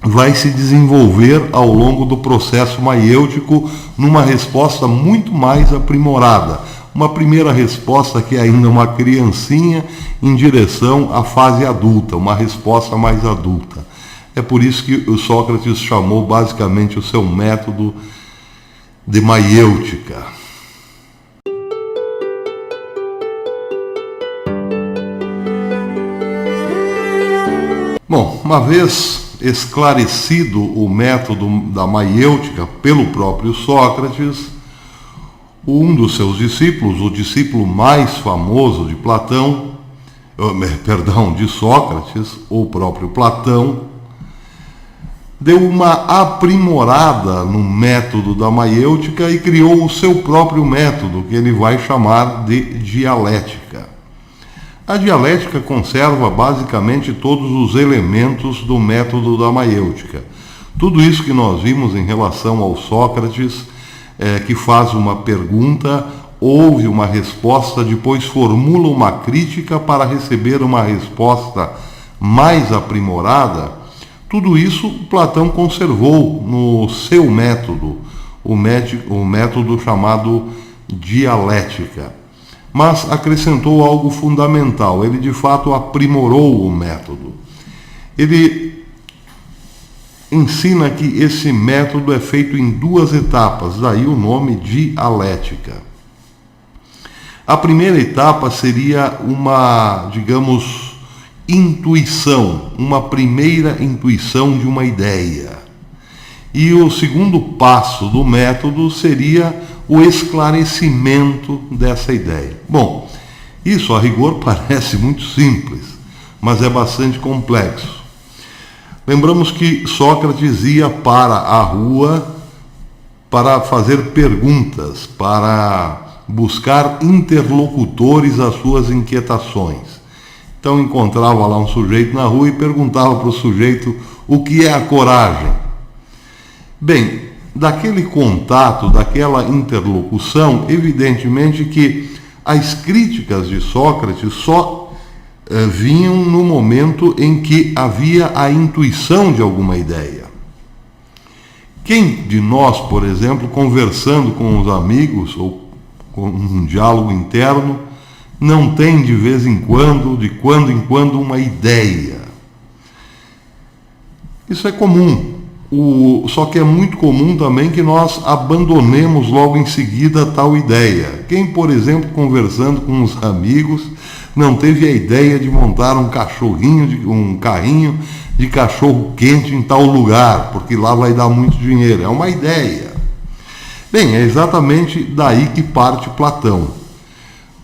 vai se desenvolver ao longo do processo maiêutico numa resposta muito mais aprimorada. Uma primeira resposta que é ainda uma criancinha em direção à fase adulta, uma resposta mais adulta. É por isso que o Sócrates chamou basicamente o seu método de maiêutica. Bom, uma vez esclarecido o método da maiêutica pelo próprio Sócrates, um dos seus discípulos, o discípulo mais famoso de de Sócrates, o próprio Platão, deu uma aprimorada no método da maiêutica e criou o seu próprio método, que ele vai chamar de dialética. A dialética conserva basicamente todos os elementos do método da maiêutica. Tudo isso que nós vimos em relação ao Sócrates, que faz uma pergunta, ouve uma resposta, depois formula uma crítica para receber uma resposta mais aprimorada, tudo isso Platão conservou no seu método, o método chamado dialética. Mas acrescentou algo fundamental, ele de fato aprimorou o método. Ele ensina que esse método é feito em 2 etapas, daí o nome dialética. A primeira etapa seria uma, digamos, intuição, uma primeira intuição de uma ideia. E o segundo passo do método seria o esclarecimento dessa ideia. Bom, isso a rigor parece muito simples, mas é bastante complexo. Lembramos que Sócrates ia para a rua para fazer perguntas, para buscar interlocutores às suas inquietações. Então encontrava lá um sujeito na rua e perguntava para o sujeito o que é a coragem. Bem, daquele contato, daquela interlocução, evidentemente que as críticas de Sócrates só vinham no momento em que havia a intuição de alguma ideia. Quem de nós, por exemplo, conversando com os amigos ou com um diálogo interno, não tem de vez em quando, de quando em quando, uma ideia? Isso é comum. Só que é muito comum também que nós abandonemos logo em seguida tal ideia. Quem, por exemplo, conversando com os amigos, não teve a ideia de montar um carrinho de cachorro quente em tal lugar, porque lá vai dar muito dinheiro. É uma ideia. Bem, é exatamente daí que parte Platão.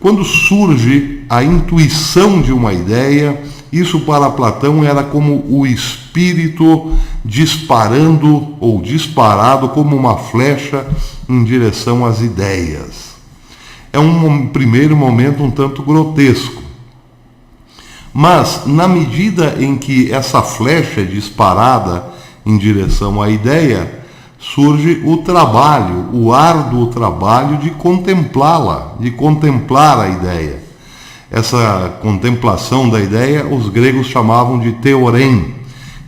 Quando surge a intuição de uma ideia, isso para Platão era como o espírito disparando ou disparado como uma flecha em direção às ideias. É um primeiro momento um tanto grotesco. Mas, na medida em que essa flecha é disparada em direção à ideia, surge o trabalho, o árduo trabalho de contemplá-la, de contemplar a ideia. Essa contemplação da ideia, os gregos chamavam de theorem,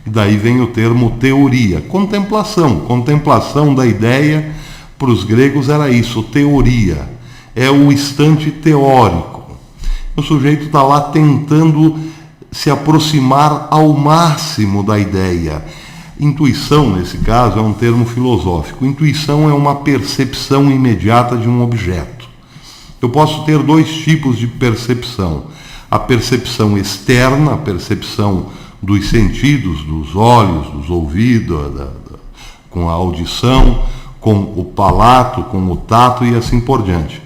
e daí vem o termo teoria. Contemplação da ideia, para os gregos era isso, teoria. É o instante teórico. O sujeito está lá tentando se aproximar ao máximo da ideia. Intuição, nesse caso, é um termo filosófico. Intuição é uma percepção imediata de um objeto. Eu posso ter 2 tipos de percepção. A percepção externa, a percepção dos sentidos, dos olhos, dos ouvidos, com a audição, com o palato, com o tato e assim por diante.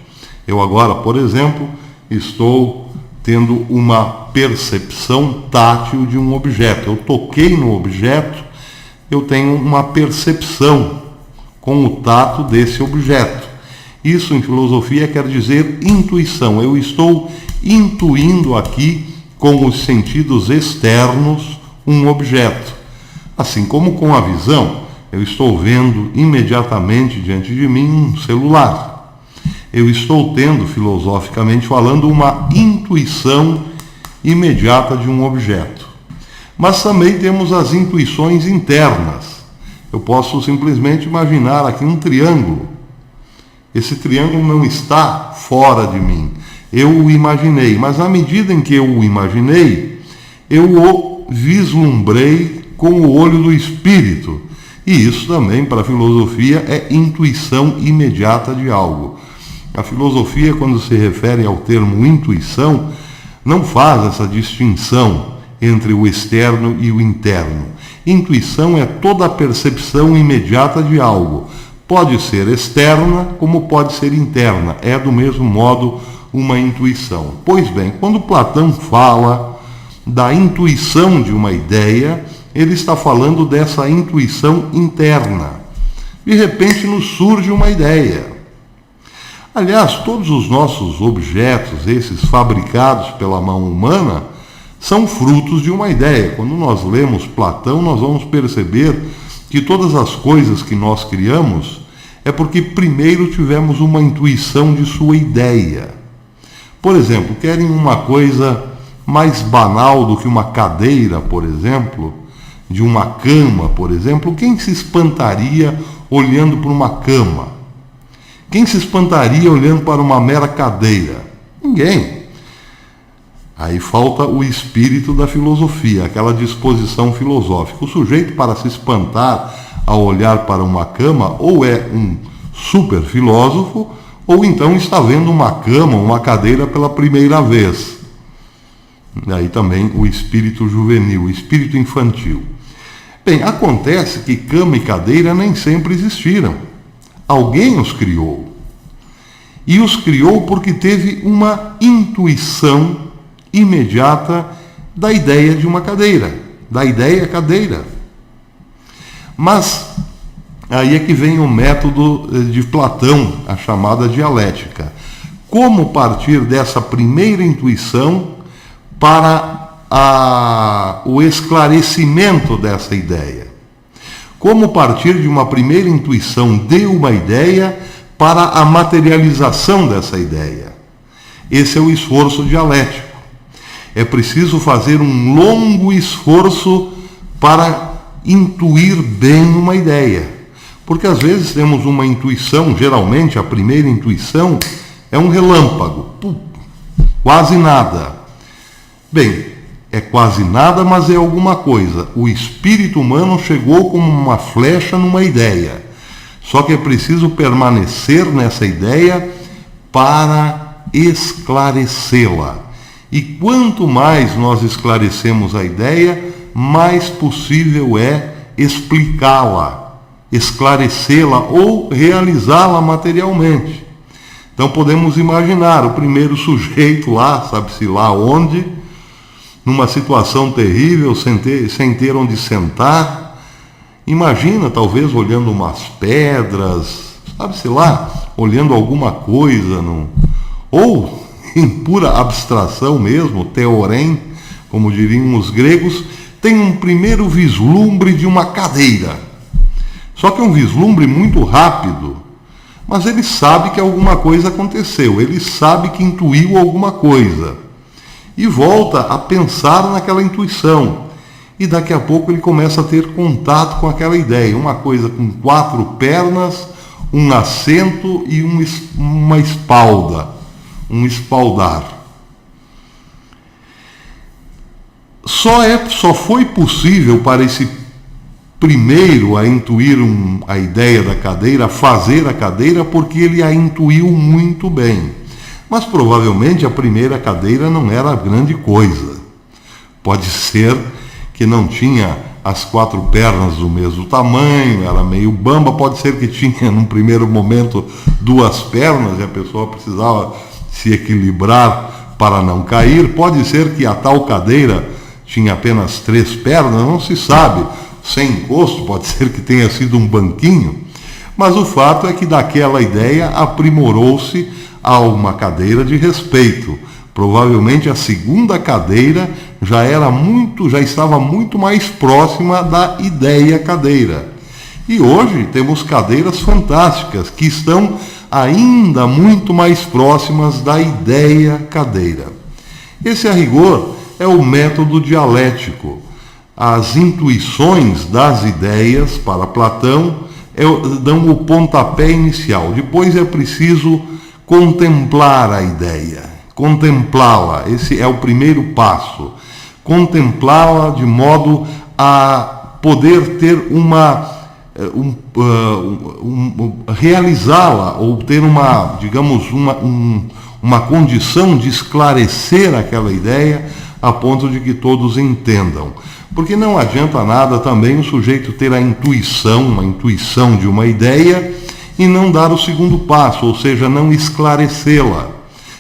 Eu agora, por exemplo, estou tendo uma percepção tátil de um objeto. Eu toquei no objeto, eu tenho uma percepção com o tato desse objeto. Isso em filosofia quer dizer intuição. Eu estou intuindo aqui com os sentidos externos um objeto. Assim como com a visão, eu estou vendo imediatamente diante de mim um celular. Eu estou tendo, filosoficamente falando, uma intuição imediata de um objeto. Mas também temos as intuições internas. Eu posso simplesmente imaginar aqui um triângulo. Esse triângulo não está fora de mim. Eu o imaginei, mas na medida em que eu o imaginei, eu o vislumbrei com o olho do espírito. E isso também, para a filosofia, é intuição imediata de algo. A filosofia, quando se refere ao termo intuição, não faz essa distinção entre o externo e o interno. Intuição é toda a percepção imediata de algo. Pode ser externa, como pode ser interna. É do mesmo modo uma intuição. Pois bem, quando Platão fala da intuição de uma ideia, ele está falando dessa intuição interna. De repente nos surge uma ideia. Aliás, todos os nossos objetos, esses fabricados pela mão humana, são frutos de uma ideia. Quando nós lemos Platão, nós vamos perceber que todas as coisas que nós criamos é porque primeiro tivemos uma intuição de sua ideia. Por exemplo, querem uma coisa mais banal do que uma cadeira, por exemplo, de uma cama, por exemplo? Quem se espantaria olhando para uma cama? Quem se espantaria olhando para uma mera cadeira? Ninguém. Aí falta o espírito da filosofia, aquela disposição filosófica. O sujeito, para se espantar ao olhar para uma cama, ou é um super filósofo, ou então está vendo uma cama, uma cadeira pela primeira vez. Daí também o espírito juvenil, o espírito infantil. Bem, acontece que cama e cadeira nem sempre existiram. Alguém os criou. E os criou porque teve uma intuição imediata da ideia de uma cadeira, da ideia cadeira. Mas aí é que vem o método de Platão, a chamada dialética. Como partir dessa primeira intuição para o esclarecimento dessa ideia? Como partir de uma primeira intuição de uma ideia para a materialização dessa ideia? Esse é o esforço dialético. É preciso fazer um longo esforço para intuir bem uma ideia. Porque às vezes temos uma intuição, geralmente a primeira intuição é um relâmpago, quase nada. Bem, é quase nada, mas é alguma coisa. O espírito humano chegou como uma flecha numa ideia. Só que é preciso permanecer nessa ideia para esclarecê-la. E quanto mais nós esclarecemos a ideia, mais possível é explicá-la, esclarecê-la ou realizá-la materialmente. Então podemos imaginar o primeiro sujeito lá, sabe-se lá onde, numa situação terrível, sem ter onde sentar. Imagina, talvez, olhando umas pedras, sabe-se lá, olhando alguma coisa, ou em pura abstração mesmo, teorem, como diriam os gregos, tem um primeiro vislumbre de uma cadeira. Só que é um vislumbre muito rápido, mas ele sabe que alguma coisa aconteceu, ele sabe que intuiu alguma coisa. E volta a pensar naquela intuição. E daqui a pouco ele começa a ter contato com aquela ideia. Uma coisa com 4 pernas, um assento e uma espalda, um espaldar. Só foi possível para esse primeiro a intuir a ideia da cadeira, a fazer a cadeira, porque ele a intuiu muito bem. Mas provavelmente a primeira cadeira não era grande coisa. Pode ser que não tinha as 4 pernas do mesmo tamanho, era meio bamba, pode ser que tinha num primeiro momento 2 pernas e a pessoa precisava se equilibrar para não cair. Pode ser que a tal cadeira tinha apenas 3 pernas, não se sabe. Sem encosto, pode ser que tenha sido um banquinho. Mas o fato é que daquela ideia aprimorou-se a uma cadeira de respeito. Provavelmente a segunda cadeira já estava muito mais próxima da ideia cadeira. E hoje temos cadeiras fantásticas que estão ainda muito mais próximas da ideia cadeira. Esse, a rigor, é o método dialético. As intuições das ideias, para Platão, dão o pontapé inicial. Depois é preciso contemplar a ideia, contemplá-la. Esse é o primeiro passo. Contemplá-la de modo a poder ter realizá-la, ou ter uma condição de esclarecer aquela ideia a ponto de que todos entendam. Porque não adianta nada também o sujeito ter uma intuição de uma ideia e não dar o segundo passo, ou seja, não esclarecê-la.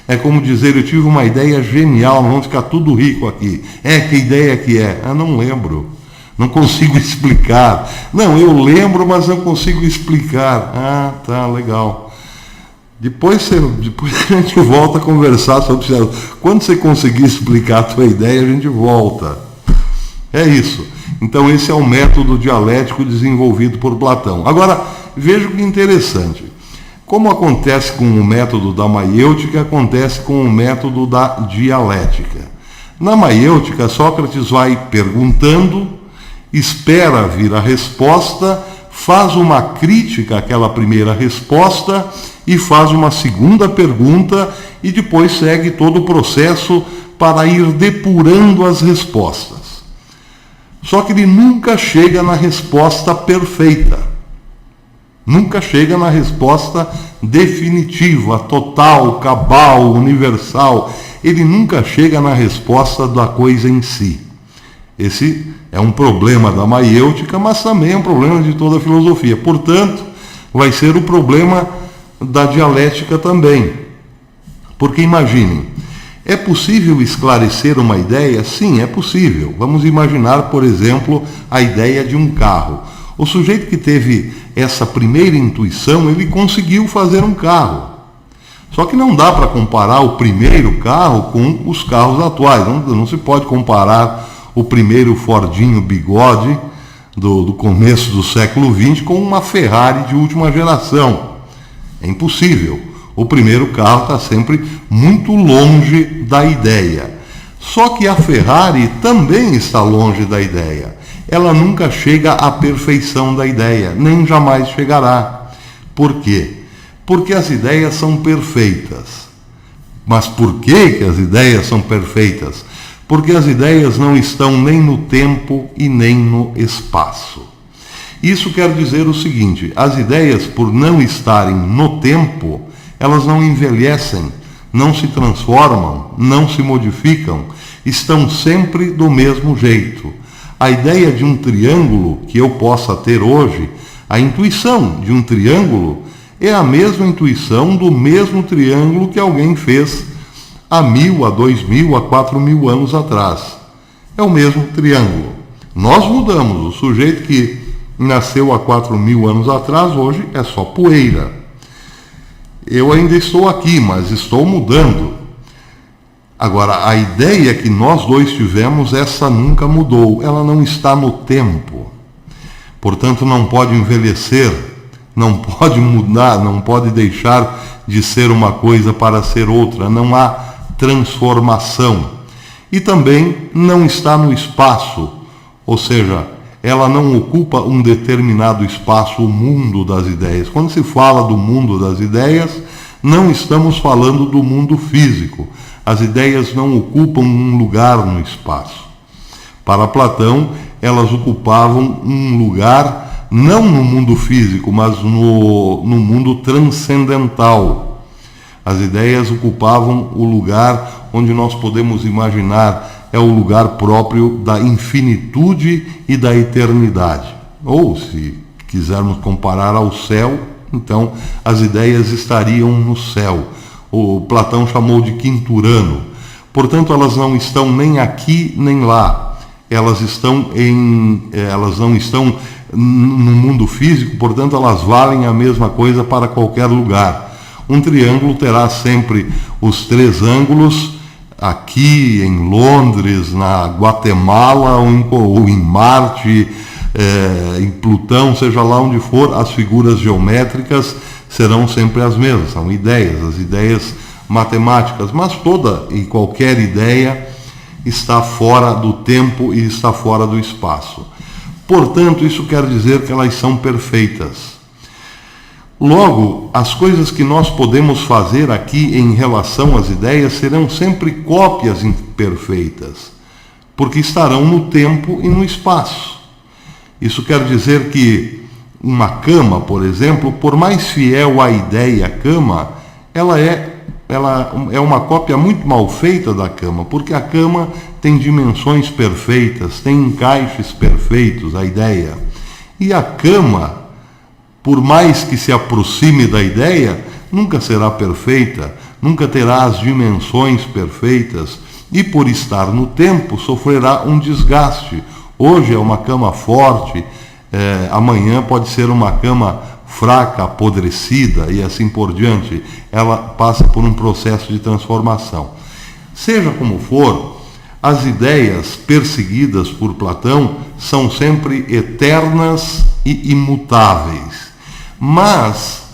É como dizer, eu tive uma ideia genial, vamos ficar tudo rico aqui. Que ideia que é? Não lembro. Não consigo explicar. Não, eu lembro, mas não consigo explicar. Tá, legal. Depois a gente volta a conversar sobre isso. Quando você conseguir explicar a tua ideia, a gente volta. É isso. Então esse é o método dialético desenvolvido por Platão. Agora, veja que interessante. Como acontece com o método da maiêutica, acontece com o método da dialética. Na maiêutica, Sócrates vai perguntando, espera vir a resposta, faz uma crítica àquela primeira resposta e faz uma segunda pergunta e depois segue todo o processo para ir depurando as respostas. Só que ele nunca chega na resposta perfeita. Nunca chega na resposta definitiva, total, cabal, universal. Ele nunca chega na resposta da coisa em si. Esse é um problema da maiêutica, mas também é um problema de toda a filosofia. Portanto, vai ser o problema da dialética também. Porque imaginem, é possível esclarecer uma ideia? Sim, é possível. Vamos imaginar, por exemplo, a ideia de um carro. O sujeito que teve essa primeira intuição, ele conseguiu fazer um carro. Só que não dá para comparar o primeiro carro com os carros atuais. Não se pode comparar o primeiro Fordinho Bigode do começo do século XX com uma Ferrari de última geração. É impossível. O primeiro carro está sempre muito longe da ideia. Só que a Ferrari também está longe da ideia. Ela nunca chega à perfeição da ideia, nem jamais chegará. Por quê? Porque as ideias são perfeitas. Mas por que as ideias são perfeitas? Porque as ideias não estão nem no tempo e nem no espaço. Isso quer dizer o seguinte: as ideias, por não estarem no tempo, elas não envelhecem, não se transformam, não se modificam, estão sempre do mesmo jeito. A ideia de um triângulo que eu possa ter hoje, a intuição de um triângulo, é a mesma intuição do mesmo triângulo que alguém fez há 1000, há 2000, há 4000 anos atrás. É o mesmo triângulo. Nós mudamos. O sujeito que nasceu há 4000 anos atrás, hoje é só poeira. Eu ainda estou aqui, mas estou mudando. Agora, a ideia que nós dois tivemos, essa nunca mudou. Ela não está no tempo. Portanto, não pode envelhecer, não pode mudar, não pode deixar de ser uma coisa para ser outra. Não há transformação. E também não está no espaço, ou seja, ela não ocupa um determinado espaço, o mundo das ideias. Quando se fala do mundo das ideias, não estamos falando do mundo físico. As ideias não ocupam um lugar no espaço. Para Platão, elas ocupavam um lugar não no mundo físico, mas no mundo transcendental. As ideias ocupavam o lugar onde nós podemos imaginar é o lugar próprio da infinitude e da eternidade. Ou, se quisermos comparar ao céu, então as ideias estariam no céu. O Platão chamou de quinturano. Portanto, elas não estão nem aqui nem lá. Elas não estão no mundo físico, portanto elas valem a mesma coisa para qualquer lugar. Um triângulo terá sempre os 3 ângulos, aqui em Londres, na Guatemala ou em Marte, em Plutão, seja lá onde for, as figuras geométricas serão sempre as mesmas, são ideias, as ideias matemáticas, mas toda e qualquer ideia está fora do tempo e está fora do espaço. Portanto, isso quer dizer que elas são perfeitas. Logo, as coisas que nós podemos fazer aqui em relação às ideias serão sempre cópias imperfeitas, porque estarão no tempo e no espaço. Isso quer dizer que uma cama, por exemplo, por mais fiel à ideia cama, ela é uma cópia muito mal feita da cama, porque a cama tem dimensões perfeitas, tem encaixes perfeitos, a ideia. E a cama, por mais que se aproxime da ideia, nunca será perfeita, nunca terá as dimensões perfeitas, e por estar no tempo sofrerá um desgaste. Hoje é uma cama forte, amanhã pode ser uma cama fraca, apodrecida e assim por diante, ela passa por um processo de transformação. Seja como for, as ideias perseguidas por Platão são sempre eternas e imutáveis, mas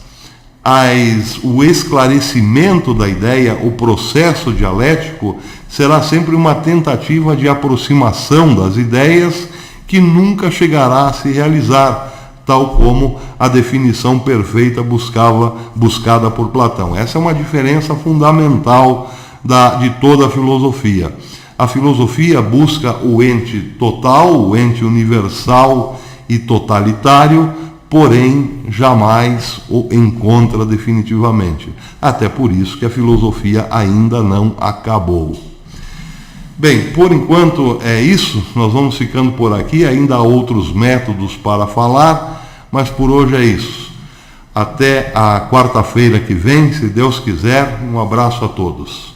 o esclarecimento da ideia, o processo dialético, será sempre uma tentativa de aproximação das ideias que nunca chegará a se realizar, tal como a definição perfeita buscada por Platão. Essa é uma diferença fundamental de toda a filosofia. A filosofia busca o ente total, o ente universal e totalitário, porém jamais o encontra definitivamente. Até por isso que a filosofia ainda não acabou. Bem, por enquanto é isso, nós vamos ficando por aqui, ainda há outros métodos para falar, mas por hoje é isso. Até a quarta-feira que vem, se Deus quiser, um abraço a todos.